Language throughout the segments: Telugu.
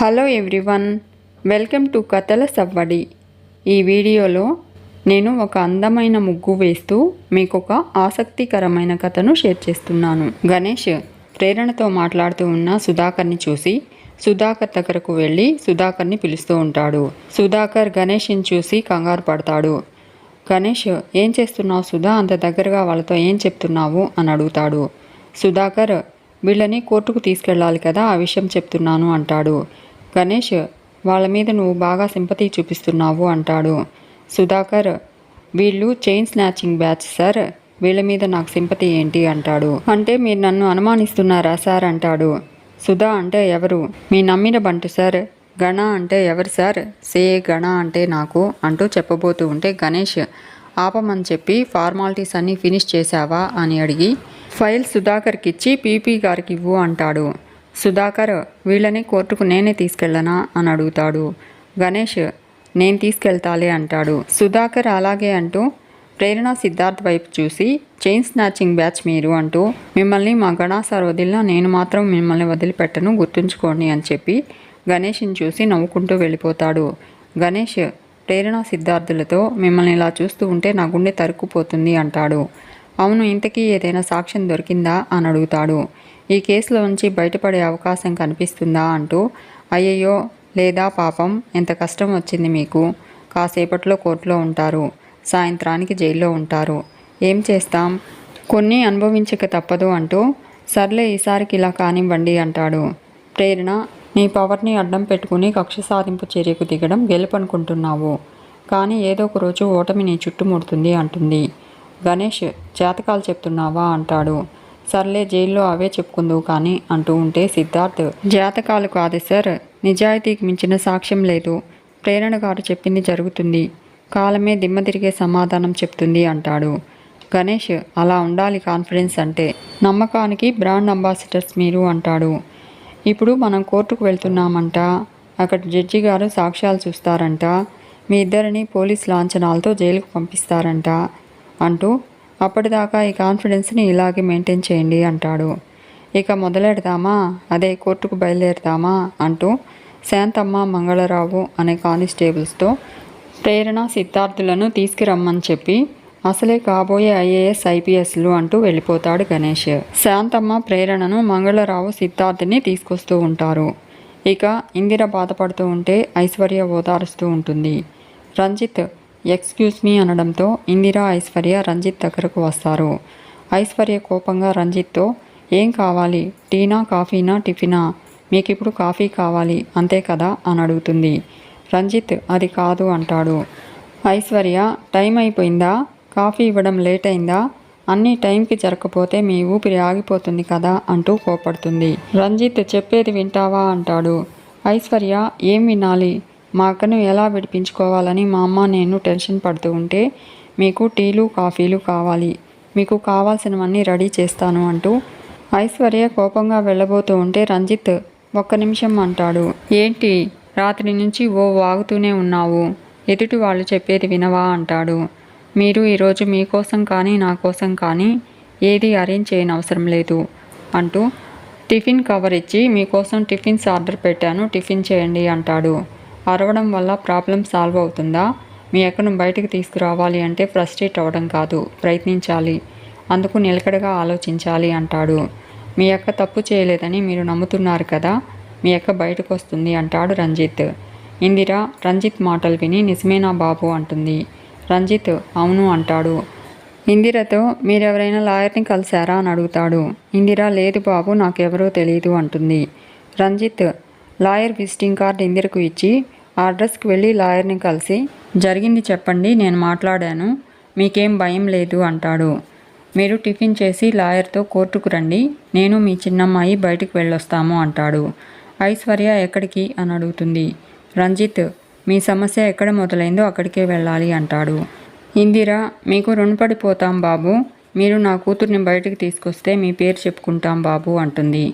హలో ఎవ్రీవన్, వెల్కమ్ టు కథల సవ్వడి. ఈ వీడియోలో నేను ఒక అందమైన ముగ్గు వేస్తూ మీకు ఒక ఆసక్తికరమైన కథను షేర్ చేస్తున్నాను. గణేష్ ప్రేరణతో మాట్లాడుతూ ఉన్న సుధాకర్ని చూసి సుధాకర్ దగ్గరకు వెళ్ళి సుధాకర్ని పిలుస్తూ ఉంటాడు. సుధాకర్ గణేష్ని చూసి కంగారు పడతాడు. గణేష్, ఏం చేస్తున్నావు సుధా? అంత దగ్గరగా వాళ్ళతో ఏం చెప్తున్నావు అని అడుగుతాడు. సుధాకర్, వీళ్ళని కోర్టుకు తీసుకెళ్ళాలి కదా, ఆ విషయం చెప్తున్నాను అంటాడు. గణేష్, వాళ్ళ మీద నువ్వు బాగా సింపతి చూపిస్తున్నావు అంటాడు. సుధాకర్, వీళ్ళు చైన్ స్నాచింగ్ బ్యాచ్ సార్, వీళ్ళ మీద నాకు సింపతి ఏంటి అంటాడు. అంటే మీరు నన్ను అనుమానిస్తున్నారా సార్ అంటాడు. సుధా అంటే ఎవరు? మీ నమ్మిన బంటు సార్. గణ అంటే ఎవరు సార్? సే గణ అంటే నాకు అంటూ చెప్పబోతూ ఉంటే గణేష్ ఆపమని చెప్పి ఫార్మాలిటీస్ అన్నీ ఫినిష్ చేశావా అని అడిగి ఫైల్ సుధాకర్కి ఇచ్చి పీపీ గారికి ఇవ్వు అంటాడు. సుధాకర్, వీళ్ళని కోర్టుకు నేనే తీసుకెళ్ళనా అని అడుగుతాడు. గణేష్, నేను తీసుకెళ్తాలే అంటాడు. సుధాకర్ అలాగే అంటూ ప్రేరణ సిద్ధార్థ్ వైపు చూసి చైన్ స్నాచింగ్ బ్యాచ్ మీరు అంటూ మిమ్మల్ని మా గణా సార్ వదిలినా నేను మాత్రం మిమ్మల్ని వదిలిపెట్టను, గుర్తుంచుకోండి అని చెప్పి గణేష్ని చూసి నవ్వుకుంటూ వెళ్ళిపోతాడు. గణేష్ ప్రేరణ సిద్ధార్థులతో మిమ్మల్ని ఇలా చూస్తూ ఉంటే నా గుండె తరుక్కుపోతుంది అంటాడు. అవును, ఇంతకీ ఏదైనా సాక్ష్యం దొరికిందా అని అడుగుతాడు. ఈ కేసులో నుంచి బయటపడే అవకాశం కనిపిస్తుందా అంటూ అయ్యయ్యో లేదా పాపం, ఎంత కష్టం వచ్చింది మీకు, కాసేపట్లో కోర్టులో ఉంటారు, సాయంత్రానికి జైల్లో ఉంటారు, ఏం చేస్తాం, కొన్ని అనుభవించక తప్పదు అంటూ సర్లే ఈసారికి ఇలా కానివ్వండి అంటాడు. ప్రేరణ, నీ పవర్ని అడ్డం పెట్టుకుని కక్ష సాధింపు చర్యకు దిగడం గెలుపనుకుంటున్నావు, కానీ ఏదో ఒక రోజు ఓటమి నీ చుట్టుముడుతుంది అంటుంది. గణేష్, జాతకాలు చెప్తున్నావా అంటాడు. సర్లే జైల్లో అవే చెప్పుకుందువు కానీ అంటూ ఉంటే సిద్ధార్థ్, జాతకాలు కాదు సార్, నిజాయితీకి మించిన సాక్ష్యం లేదు, ప్రేరణ గారు చెప్పింది జరుగుతుంది, కాలమే దిమ్మ తిరిగే సమాధానం చెప్తుంది అంటాడు. గణేష్, అలా ఉండాలి కాన్ఫిడెన్స్ అంటే, నమ్మకానికి బ్రాండ్ అంబాసిడర్స్ మీరు అంటాడు. ఇప్పుడు మనం కోర్టుకు వెళ్తున్నామంట, అక్కడ జడ్జి గారు సాక్ష్యాలు చూస్తారంట, మీ ఇద్దరిని పోలీస్ లాంఛనాలతో జైలుకు పంపిస్తారంట అంటూ అప్పటిదాకా ఈ కాన్ఫిడెన్స్ని ఇలాగే మెయింటైన్ చేయండి అంటాడు. ఇక మొదలెడదామా, అదే కోర్టుకు బయలుదేరదామా అంటూ శాంతమ్మ, మంగళరావు అనే కానిస్టేబుల్స్తో ప్రేరణ సిద్ధార్థులను తీసుకురమ్మని చెప్పి అసలే కాబోయే ఐఏఎస్ ఐపీఎస్లు అంటూ వెళ్ళిపోతాడు గణేష్. శాంతమ్మ ప్రేరణను, మంగళరావు సిద్ధార్థిని తీసుకొస్తూ ఉంటారు. ఇక ఇందిర బాధపడుతూ ఉంటే ఐశ్వర్య ఓదారుస్తూ ఉంటుంది. రంజిత్ ఎక్స్క్యూజ్ మీ అనడంతో ఇందిర, ఐశ్వర్య రంజిత్ దగ్గరకు వస్తారు. ఐశ్వర్య కోపంగా రంజిత్తో, ఏం కావాలి, టీనా, కాఫీనా, టిఫినా, మీకు ఇప్పుడు కాఫీ కావాలి అంతే కదా అని అడుగుతుంది. రంజిత్ అది కాదు అంటాడు. ఐశ్వర్య, టైం అయిపోయిందా, కాఫీ ఇవ్వడం లేట్ అయిందా, అన్నీ టైంకి జరగకపోతే మీ ఊపిరి ఆగిపోతుంది కదా అంటూ కోపడుతుంది. రంజిత్, చెప్పేది వింటావా అంటాడు. ఐశ్వర్య, ఏం వినాలి, మా అక్కను ఎలా విడిపించుకోవాలని మా అమ్మ నేను టెన్షన్ పడుతూ ఉంటే మీకు టీలు కాఫీలు కావాలి, మీకు కావాల్సినవన్నీ రెడీ చేస్తాను అంటూ ఐశ్వర్య కోపంగా వెళ్ళబోతూ ఉంటే రంజిత్ ఒక్క నిమిషం అంటాడు. ఏంటి, రాత్రి నుంచి వాగుతూనే ఉన్నావు, ఎదుటి వాళ్ళు చెప్పేది వినవా అంటాడు. మీరు ఈరోజు మీకోసం కానీ నా కోసం కానీ ఏది అరేంజ్ చేయని అవసరం లేదు అంటూ టిఫిన్ కవర్ ఇచ్చి మీకోసం టిఫిన్స్ ఆర్డర్ పెట్టాను, టిఫిన్ చేయండి అంటాడు. అరవడం వల్ల ప్రాబ్లం సాల్వ్ అవుతుందా? మీ అక్కను బయటకు తీసుకురావాలి అంటే ఫ్రస్ట్రేట్ అవ్వడం కాదు, ప్రయత్నించాలి, అందుకు నిలకడగా ఆలోచించాలి అంటాడు. మీ అక్క తప్పు చేయలేదని మీరు నమ్ముతున్నారు కదా, మీ అక్క బయటకు వస్తుంది అంటాడు రంజిత్. ఇందిర రంజిత్ మాటలు విని నిజమేనా బాబు అంటుంది. రంజిత్ అవును అంటాడు. ఇందిరతో మీరెవరైనా లాయర్ని కలిశారా అని అడుగుతాడు. ఇందిర లేదు బాబు, నాకెవరో తెలియదు అంటుంది. రంజిత్ లాయర్ విజిటింగ్ కార్డ్ ఇందిరకు ఇచ్చి ఆ అడ్రస్కి వెళ్ళి లాయర్ని కలిసి జరిగింది చెప్పండి, నేను మాట్లాడాను, మీకేం భయం లేదు అంటాడు. మీరు టిఫిన్ చేసి లాయర్తో కోర్టుకు రండి, నేను మీ చిన్నమ్మాయి బయటికి వెళ్ళొస్తాము అంటాడు. ఐశ్వర్య ఎక్కడికి అని అడుగుతుంది. రంజిత్, మీ సమస్య ఎక్కడ మొదలైందో అక్కడికే వెళ్ళాలి అంటాడు. ఇందిర, మీకు రుణపడిపోతాం బాబు, మీరు నా కూతుర్ని బయటికి తీసుకొస్తే మీ పేరు చెప్పుకుంటాం బాబు అంటుంది.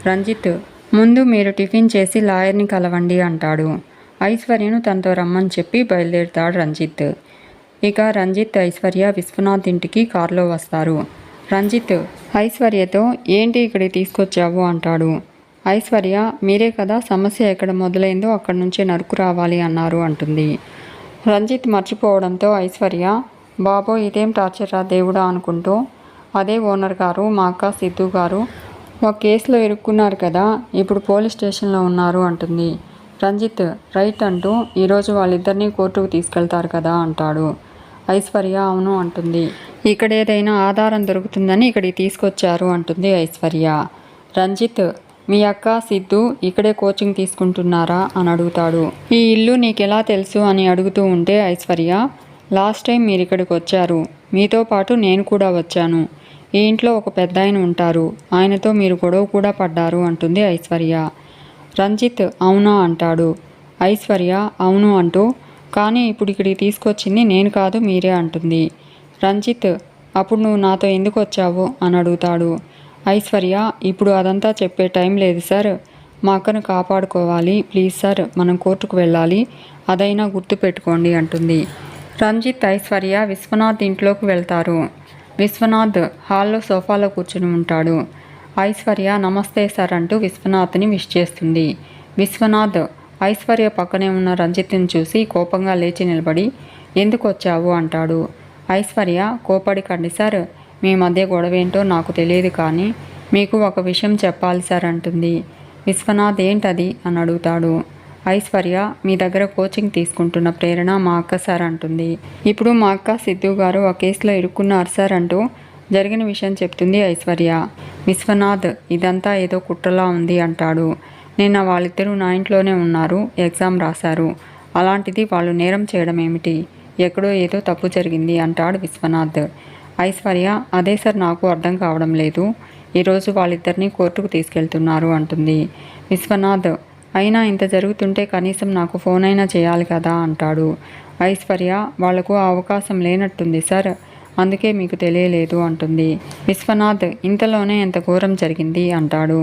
రంజిత్, ముందు మీరు టిఫిన్ చేసి లాయర్ని కలవండి అంటాడు. ఐశ్వర్యను తనతో రమ్మని చెప్పి బయలుదేరుతాడు రంజిత్. ఇక రంజిత్, ఐశ్వర్య విశ్వనాథ్ ఇంటికి కారులో వస్తారు. రంజిత్ ఐశ్వర్యతో, ఏంటి ఇక్కడికి తీసుకొచ్చావు అంటాడు. ఐశ్వర్య మీరే కదా సమస్య ఎక్కడ మొదలైందో అక్కడి నుంచే నరుకు రావాలి అన్నారు అంటుంది. రంజిత్ మర్చిపోవడంతో ఐశ్వర్య బాబో ఇదేం టార్చరా దేవుడా అనుకుంటూ అదే ఓనర్ గారు మా అక్క సిద్ధు గారు ఒక కేసులో ఇరుక్కున్నారు కదా, ఇప్పుడు పోలీస్ స్టేషన్లో ఉన్నారు అంటుంది. రంజిత్ రైట్ అంటూ ఈరోజు వాళ్ళిద్దరినీ కోర్టుకు తీసుకెళ్తారు కదా అంటాడు. ఐశ్వర్య అవును అంటుంది. ఇక్కడ ఏదైనా ఆధారం దొరుకుతుందని ఇక్కడికి తీసుకొచ్చారు అంటుంది ఐశ్వర్య. రంజిత్ మీ అక్క సిద్ధు ఇక్కడే కోచింగ్ తీసుకుంటున్నారా అని అడుగుతాడు. ఈ ఇల్లు నీకెలా తెలుసు అని అడుగుతూ ఉంటే ఐశ్వర్య లాస్ట్ టైం మీరు ఇక్కడికి వచ్చారు, మీతో పాటు నేను కూడా వచ్చాను. ఈ ఇంట్లో ఒక పెద్ద ఆయన ఉంటారు, ఆయనతో మీరు గొడవ కూడా పడ్డారు అంటుంది ఐశ్వర్య. రంజిత్ అవునా అంటాడు. ఐశ్వర్య అవును అంటూ కానీ ఇప్పుడు ఇక్కడికి తీసుకొచ్చింది నేను కాదు మీరే అంటుంది. రంజిత్ అప్పుడు నువ్వు నాతో ఎందుకు వచ్చావు అని అడుగుతాడు. ఐశ్వర్య ఇప్పుడు అదంతా చెప్పే టైం లేదు సార్, మా అక్కను కాపాడుకోవాలి ప్లీజ్ సార్, మనం కోర్టుకు వెళ్ళాలి, అదైనా గుర్తుపెట్టుకోండి అంటుంది. రంజిత్ ఐశ్వర్య విశ్వనాథ్ ఇంట్లోకి వెళ్తారు. విశ్వనాథ్ హాల్లో సోఫాలో కూర్చుని ఉంటాడు. ఐశ్వర్య నమస్తే సార్ అంటూ విశ్వనాథ్ని విష్ చేస్తుంది. విశ్వనాథ్ ఐశ్వర్య పక్కనే ఉన్న రంజిత్ని చూసి కోపంగా లేచి నిలబడి ఎందుకు వచ్చావు అంటాడు. ఐశ్వర్య కోపడికండి సార్, మీ మధ్య గొడవేంటో నాకు తెలియదు కానీ మీకు ఒక విషయం చెప్పాలి సార్ అంటుంది. విశ్వనాథ్ ఏంటది అని అడుగుతాడు. ఐశ్వర్య మీ దగ్గర కోచింగ్ తీసుకుంటున్న ప్రేరణ మా అక్క సార్ అంటుంది. ఇప్పుడు మా అక్క సిద్ధు గారు ఆ కేసులో ఇరుక్కున్నారు సార్ అంటూ జరిగిన విషయం చెప్తుంది ఐశ్వర్య. విశ్వనాథ్ ఇదంతా ఏదో కుట్రలా ఉంది అంటాడు. నిన్న వాళ్ళిద్దరూ నా ఇంట్లోనే ఉన్నారు, ఎగ్జామ్ రాశారు, అలాంటిది వాళ్ళు నేరం చేయడం ఏమిటి, ఎక్కడో ఏదో తప్పు జరిగింది అంటాడు విశ్వనాథ్. ఐశ్వర్య అదే సార్ నాకు అర్థం కావడం లేదు, ఈరోజు వాళ్ళిద్దరినీ కోర్టుకు తీసుకెళ్తున్నారు అంటుంది. విశ్వనాథ్ అయినా ఇంత జరుగుతుంటే కనీసం నాకు ఫోన్ అయినా చేయాలి కదా అంటాడు. ఐశ్వర్య వాళ్లకు ఆ అవకాశం లేనట్టుంది సార్, అందుకే మీకు తెలియలేదు అంటుంది. విశ్వనాథ్ ఇంతలోనే ఎంత ఘోరం జరిగింది అంటాడు.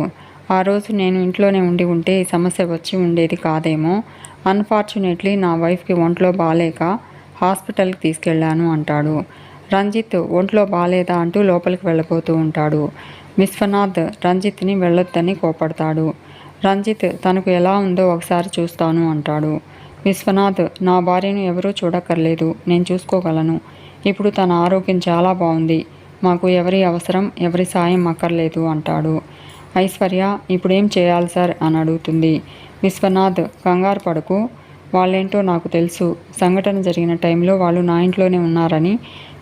ఆ రోజు నేను ఇంట్లోనే ఉండి ఉంటే ఈ సమస్య వచ్చి ఉండేది కాదేమో, అన్ఫార్చునేట్లీ నా వైఫ్కి ఒంట్లో బాగాలేక హాస్పిటల్కి తీసుకెళ్లాను అంటాడు. రంజిత్ ఒంట్లో బాగాలేదా అంటూ లోపలికి వెళ్ళబోతూ ఉంటాడు. విశ్వనాథ్ రంజిత్ని వెళ్ళొద్దని కోపడతాడు. రంజిత్ తనకు ఎలా ఉందో ఒకసారి చూస్తాను అంటాడు. విశ్వనాథ్ నా భార్యను ఎవరూ చూడక్కర్లేదు, నేను చూసుకోగలను, ఇప్పుడు తన ఆరోగ్యం చాలా బాగుంది, మాకు ఎవరి అవసరం ఎవరి సాయం అక్కర్లేదు అంటాడు. ఐశ్వర్య ఇప్పుడేం చేయాలి సార్ అని అడుగుతుంది. విశ్వనాథ్ కంగారు పడకు, వాళ్ళేంటో నాకు తెలుసు, సంఘటన జరిగిన టైంలో వాళ్ళు నా ఇంట్లోనే ఉన్నారని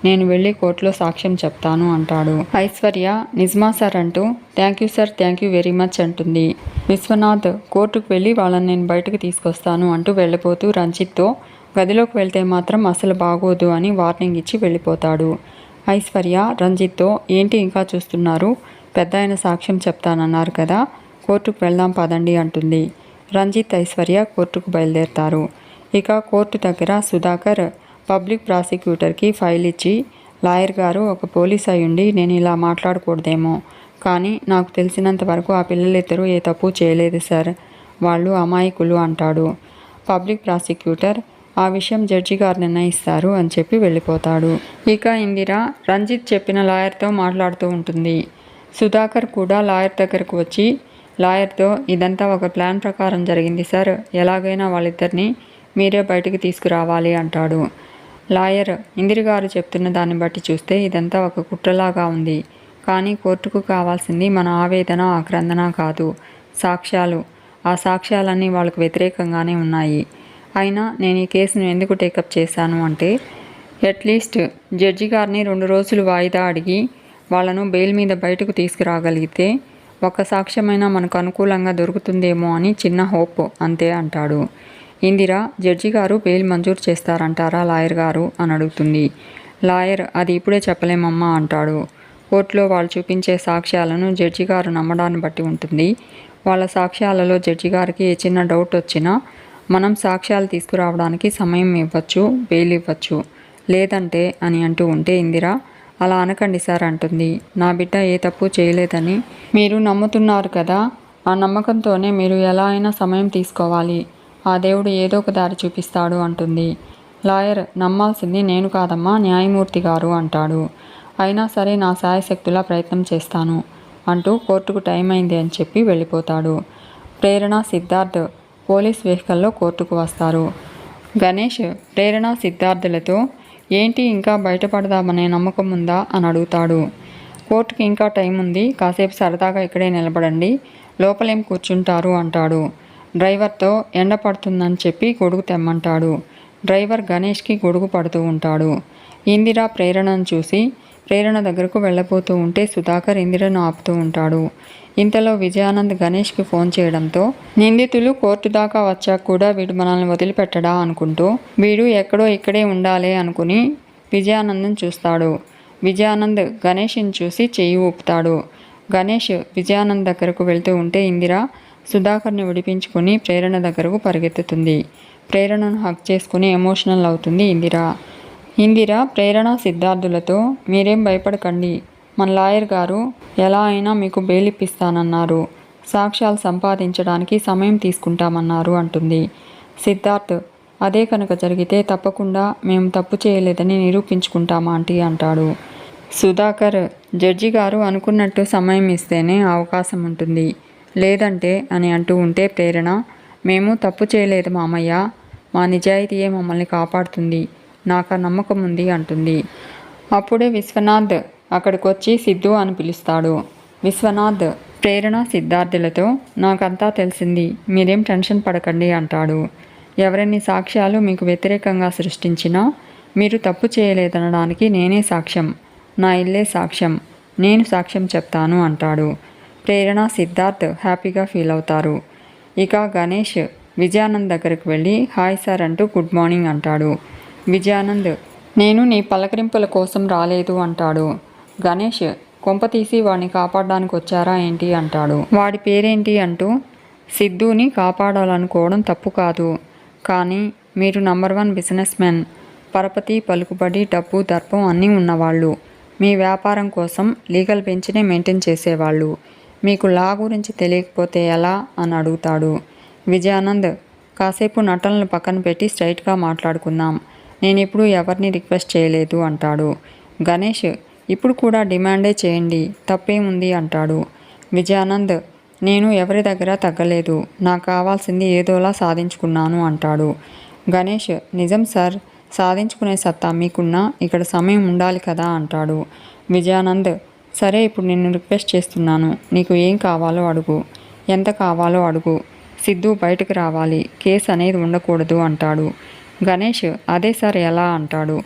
నేను వెళ్ళి కోర్టులో సాక్ష్యం చెప్తాను అంటాడు. ఐశ్వర్య నిజమా సార్ అంటూ thank you sir, thank you very much అంటుంది. విశ్వనాథ్ కోర్టుకు వెళ్ళి వాళ్ళని నేను బయటకు తీసుకొస్తాను అంటూ వెళ్ళిపోతూ రంజిత్తో గదిలోకి వెళ్తే మాత్రం అసలు బాగోదు అని వార్నింగ్ ఇచ్చి వెళ్ళిపోతాడు. ఐశ్వర్య రంజిత్తో ఏంటి ఇంకా చూస్తున్నారు, పెద్ద ఆయన సాక్ష్యం చెప్తానన్నారు కదా, కోర్టుకు వెళ్దాం పదండి అంటుంది. రంజిత్ ఐశ్వర్య కోర్టుకు బయలుదేరుతారు. ఇక కోర్టు దగ్గర సుధాకర్ పబ్లిక్ ప్రాసిక్యూటర్కి ఫైల్ ఇచ్చి లాయర్ గారు ఒక పోలీస్ అయ్యుండి నేను ఇలా మాట్లాడకూడదేమో, కానీ నాకు తెలిసినంత వరకు ఆ పిల్లలిద్దరూ ఏ తప్పు చేయలేదు సార్, వాళ్ళు అమాయకులు అంటాడు. పబ్లిక్ ప్రాసిక్యూటర్ ఆ విషయం జడ్జి గారు నిర్ణయిస్తారు అని చెప్పి వెళ్ళిపోతాడు. ఇక ఇందిర రంజిత్ చెప్పిన లాయర్తో మాట్లాడుతూ ఉంటుంది. సుధాకర్ కూడా లాయర్ దగ్గరకు వచ్చి లాయర్తో ఇదంతా ఒక ప్లాన్ ప్రకారం జరిగింది సార్, ఎలాగైనా వాళ్ళిద్దరినీ మీరే బయటికి తీసుకురావాలి అంటాడు. లాయర్ ఇందిర గారు చెప్తున్న దాన్ని బట్టి చూస్తే ఇదంతా ఒక కుట్రలాగా ఉంది, కానీ కోర్టుకు కావాల్సింది మన ఆవేదన ఆక్రందన కాదు, సాక్ష్యాలు. ఆ సాక్ష్యాలన్నీ వాళ్ళకు వ్యతిరేకంగానే ఉన్నాయి. అయినా నేను ఈ కేసును ఎందుకు టేకప్ చేశాను అంటే అట్లీస్ట్ జడ్జి గారిని 2 రోజులు వాయిదా అడిగి వాళ్ళను బెయిల్ మీద బయటకు తీసుకురాగలిగితే ఒక్క సాక్ష్యమైనా మనకు అనుకూలంగా దొరుకుతుందేమో అని చిన్న హోప్ అంతే అంటాడు. ఇందిర జడ్జి గారు బెయిల్ మంజూరు చేస్తారంటారా లాయర్ గారు అని అడుగుతుంది. లాయర్ అది ఇప్పుడే చెప్పలేమమ్మా అంటాడు. కోర్టులో వాళ్ళు చూపించే సాక్ష్యాలను జడ్జి గారు నమ్మడాన్ని బట్టి ఉంటుంది. వాళ్ళ సాక్ష్యాలలో జడ్జి గారికి ఏ చిన్న డౌట్ వచ్చినా మనం సాక్ష్యాలు తీసుకురావడానికి సమయం ఇవ్వచ్చు, బెయిల్ ఇవ్వచ్చు, లేదంటే అని అంటూ ఉంటే ఇందిర అలా అనకండి సార్ అంటుంది. నా బిడ్డ ఏ తప్పు చేయలేదని మీరు నమ్ముతున్నారు కదా, ఆ నమ్మకంతోనే మీరు ఎలా అయినా సమయం తీసుకోవాలి, ఆ దేవుడు ఏదో ఒక దారి చూపిస్తాడు అంటుంది. లాయర్ నమ్మాల్సింది నేను కాదమ్మా న్యాయమూర్తి గారు అంటాడు. అయినా సరే నా శాయశక్తులా ప్రయత్నం చేస్తాను, అంటూ కోర్టుకు టైం అయింది అని చెప్పి వెళ్ళిపోతాడు. ప్రేరణ, సిద్ధార్థ్ పోలీస్ వెహికల్లో కోర్టుకు వస్తారు. గణేష్ ప్రేరణ, సిద్ధార్థులతో ఏంటి ఇంకా బయటపడదామనే నమ్మకం ఉందా అని అడుగుతాడు. కోర్టుకి ఇంకా టైం ఉంది, కాసేపు సరదాగా ఇక్కడే నిలబడండి, లోపలేం కూర్చుంటారు అంటాడు. డ్రైవర్తో ఎండ పడుతుందని చెప్పి గొడుగు తెమ్మంటాడు. డ్రైవర్ గణేష్కి గొడుగు పడుతూ ఉంటాడు. ఇందిర ప్రేరణను చూసి ప్రేరణ దగ్గరకు వెళ్ళబోతూ ఉంటే సుధాకర్ ఇందిరను ఆపుతూ ఉంటాడు. ఇంతలో విజయానంద్ గణేష్కి ఫోన్ చేయడంతో నిందితులు కోర్టు దాకా వచ్చాక కూడా వీడు మనల్ని వదిలిపెట్టడా అనుకుంటూ వీడు ఎక్కడో ఇక్కడే ఉండాలి అనుకుని విజయానంద్ని చూస్తాడు. విజయానంద్ గణేష్ని చూసి చెయ్యి ఊపుతాడు. గణేష్ విజయానంద్ దగ్గరకు వెళ్తూ ఉంటే ఇందిర సుధాకర్ని విడిపించుకుని ప్రేరణ దగ్గరకు పరిగెత్తుతుంది. ప్రేరణను హక్ చేసుకుని ఎమోషనల్ అవుతుంది ఇందిర ప్రేరణ, సిద్ధార్థులతో మీరేం భయపడకండి, మన లాయర్ గారు ఎలా అయినా మీకు బెయిల్ ఇప్పిస్తానన్నారు, సాక్ష్యాలు సంపాదించడానికి సమయం తీసుకుంటామన్నారు అంటుంది. సిద్ధార్థ్ అదే కనుక జరిగితే తప్పకుండా మేము తప్పు చేయలేదని నిరూపించుకుంటామా ఆంటీ అంటాడు. సుధాకర్ జడ్జి గారు అనుకున్నట్టు సమయం ఇస్తేనే అవకాశం ఉంటుంది, లేదంటే అని అంటూ ఉంటే ప్రేరణ మేము తప్పు చేయలేదు మామయ్య, మా నిజాయితీయే మమ్మల్ని కాపాడుతుంది, నాకు ఆ నమ్మకం ఉంది అంటుంది. అప్పుడే విశ్వనాథ్ అక్కడికొచ్చి సిద్ధు అని పిలుస్తాడు. విశ్వనాథ్ ప్రేరణ, సిద్ధార్థులతో నాకంతా తెలిసింది, మీరేం టెన్షన్ పడకండి అంటాడు. ఎవరిన్ని సాక్ష్యాలు మీకు వ్యతిరేకంగా సృష్టించినా మీరు తప్పు చేయలేదనడానికి నేనే సాక్ష్యం, నా ఇల్లే సాక్ష్యం, నేను సాక్ష్యం చెప్తాను అంటాడు. ప్రేరణ, సిద్ధార్థ్ హ్యాపీగా ఫీల్ అవుతారు. ఇక గణేష్ విజయానంద్ దగ్గరికి వెళ్ళి హాయ్ సార్ అంటూ గుడ్ మార్నింగ్ అంటాడు. విజయానంద్ నేను నీ పలకరింపుల కోసం రాలేదు అంటాడు. గణేష్ కొంపతీసి వాడిని కాపాడడానికి వచ్చారా ఏంటి అంటాడు. వాడి పేరేంటి అంటూ సిద్ధుని కాపాడాలనుకోవడం తప్పు కాదు, కానీ మీరు నంబర్ 1 బిజినెస్ మెన్, పరపతి, పలుకుబడి, డబ్బు, దర్పం అన్నీ ఉన్నవాళ్ళు, మీ వ్యాపారం కోసం లీగల్ బెంచ్నే మెయింటైన్ చేసేవాళ్ళు, మీకు లా గురించి తెలియకపోతే ఎలా అని అడుగుతాడు. విజయానంద్ కాసేపు నటనలు పక్కన పెట్టి స్ట్రైట్గా మాట్లాడుకుందాం, నేను ఇప్పుడు ఎవరిని రిక్వెస్ట్ చేయలేదు అంటాడు. గణేష్ ఇప్పుడు కూడా డిమాండే చేయండి, తప్పేముంది అంటాడు. విజయానంద్ నేను ఎవరి దగ్గర తగ్గలేదు, నాకు కావాల్సింది ఏదోలా సాధించుకున్నాను అంటాడు. గణేష్ నిజం సార్, సాధించుకునే సత్తా మీకున్నా ఇక్కడ సమయం ఉండాలి కదా అంటాడు. విజయానంద్ సరే ఇప్పుడు నిన్ను రిక్వెస్ట్ చేస్తున్నాను, నీకు ఏం కావాలో అడుగు, ఎంత కావాలో అడుగు, సిద్ధు బయటకు రావాలి, కేసు అనేది ఉండకూడదు అంటాడు. గణేష్ అదే సార్ ఎలా అంటాడు.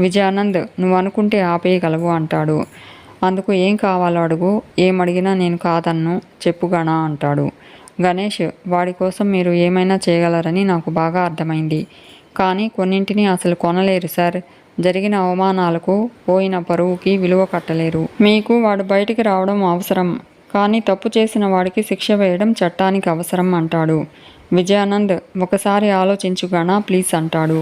విజయానంద్ నువ్వు అనుకుంటే ఆపేయగలవు అంటాడు. అందుకు ఏం కావాలో అడుగు, ఏమడిగినా నేను కాదన్ను, చెప్పుగానా అంటాడు. గణేష్ వాడి కోసం మీరు ఏమైనా చేయగలరని నాకు బాగా అర్థమైంది, కానీ కొన్నింటిని అసలు కొనలేరు సార్, జరిగిన అవమానాలకు, పోయిన పరువుకి విలువ కట్టలేరు, మీకు వాడు బయటికి రావడం అవసరం, కానీ తప్పు చేసిన వాడికి శిక్ష వేయడం చట్టానికి అవసరం అంటాడు. విజయానంద్ ఒకసారి ఆలోచించుగానా ప్లీజ్ అంటాడు.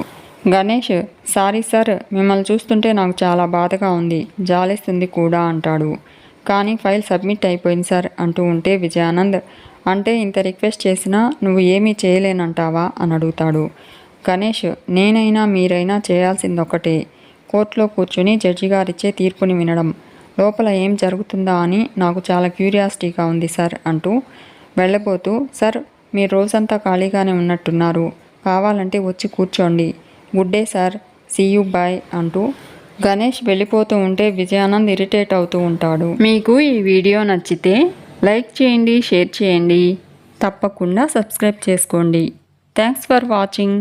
గణేష్ సారీ సార్, మిమ్మల్ని చూస్తుంటే నాకు చాలా బాధగా ఉంది, జాలేస్తుంది కూడా అంటాడు. కానీ ఫైల్ సబ్మిట్ అయిపోయింది సార్ అంటూ ఉంటే విజయానంద్ అంటే ఇంత రిక్వెస్ట్ చేసినా నువ్వు ఏమీ చేయలేనంటావా అని అడుగుతాడు. గణేష్ నేనైనా మీరైనా చేయాల్సింది ఒకటే, కోర్టులో కూర్చుని జడ్జి గారిచ్చే తీర్పుని వినడం, లోపల ఏం జరుగుతుందా అని నాకు చాలా క్యూరియాసిటీగా ఉంది సార్ అంటూ వెళ్ళబోతూ సార్ మీరు రోజంతా ఖాళీగానే ఉన్నట్టున్నారు, కావాలంటే వచ్చి కూర్చోండి, good day sir, see you bye అంటూ గణేష్ వెళ్ళిపోతూ ఉంటే విజయానంద్ ఇరిటేట్ అవుతూ ఉంటాడు. మీకు ఈ వీడియో నచ్చితే లైక్ చేయండి, షేర్ చేయండి, తప్పకుండా సబ్స్క్రైబ్ చేసుకోండి. Thanks for watching.